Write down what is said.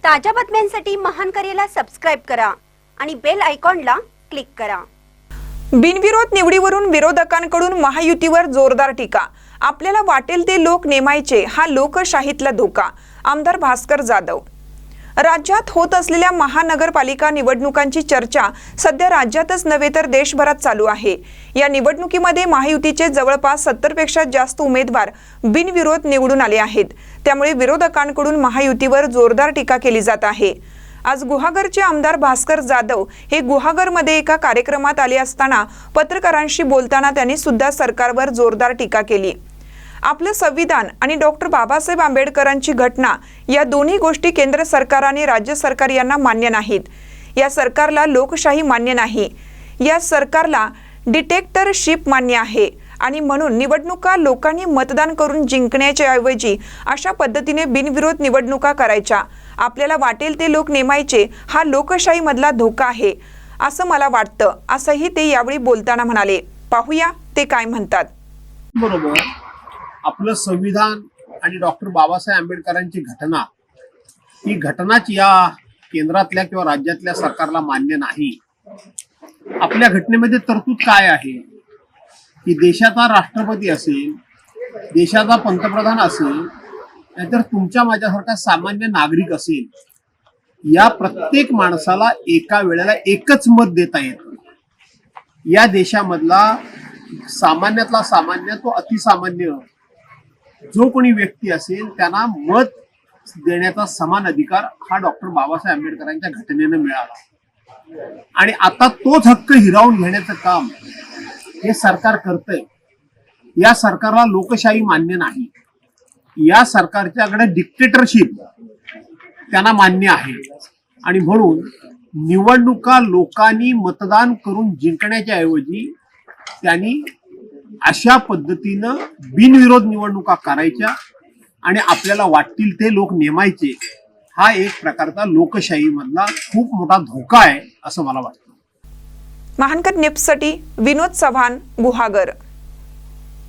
ताज्या बातम्यांसाठी महान करेला सबस्क्राइब करा आणि बेल आयकॉनला क्लिक करा। बिनविरोध निवडीवरून विरोधकांकडून महायुतीवर जोरदार टीका। आपल्याला वाटेल ते लोक नेमायचे, हा लोकशाहीतला धोका। आमदार भास्कर जाधव। राज्यात होत असलेल्या महानगरपालिका निवडणुकांची चर्चा सध्या राज्यातच नव्हे तर देशभरात चालू आहे। या निवडणुकीमध्ये महायुतीचे जवळपास 70 पेक्षा जास्त उमेदवार बिनविरोध निवडून आले आहेत। त्यामुळे विरोधकांकडून महायुतीवर जोरदार टीका केली जात आहे। आज गुहागरचे आमदार भास्कर जाधव हे गुहागरमध्ये एका कार्यक्रमात आले असताना पत्रकारांशी बोलताना त्यांनी सुद्धा सरकारवर जोरदार टीका केली। आपलं संविधान आणि डॉक्टर बाबासाहेब आंबेडकरांची घटना या दोन्ही गोष्टी केंद्र सरकार आणि राज्य सरकार यांना मान्य नाहीत। या सरकारला लोकशाही मान्य नाही। या सरकारला डिक्टेटरशिप मान्य आहे आणि म्हणून निवडणुका लोकांनी मतदान करून जिंकण्याच्या ऐवजी अशा पद्धतीने बिनविरोध निवडणुका करायच्या। आपल्याला वाटेल ते लोक नेमायचे, हा लोकशाही मधला धोका आहे असं मला वाटतं, असंही ते यावेळी बोलताना म्हणाले। पाहूया ते काय म्हणतात। बरोबर, आपलं संविधान आणि डॉक्टर बाबासाहेब आंबेडकरांची घटना ही घटनाच या केंद्रातल्या किंवा राज्यातल्या सरकारला मान्य नाही। आपल्या घटनेमध्ये तरतूद काय आहे की देशाचा राष्ट्रपती असेल, देशाचा पंतप्रधान असेल, नाहीतर तुमच्या माझ्यासारखा सामान्य नागरिक असेल, या प्रत्येक माणसाला एका वेळेला एकच मत देता येतं। या देशामधला सामान्यातला सामान्य तो अतिसामान्य जो कोणी व्यक्ती असेल त्यांना मत देण्याचा समान अधिकार हा डॉक्टर बाबासाहेब आंबेडकरांच्या घटनेनं मिळाला आणि आता तोच हक्क हिरावून घेण्याचं काम हे सरकार करतंय। या सरकारला लोकशाही मान्य नाही। या सरकारच्याकडे डिक्टेटरशिप त्यांना मान्य आहे आणि म्हणून निवडणुका लोकांनी मतदान करून जिंकण्याच्या ऐवजी त्यांनी अशा पद्धतीनं बिनविरोध निवडणुका करायच्या आणि आपल्याला वाटतील ते लोक नेमायचे, हा एक प्रकारचा लोकशाही मधला खूप मोठा धोका आहे असं मला वाटतं। महानकर न्यूजसाठी विनोद चव्हाण, गुहागर।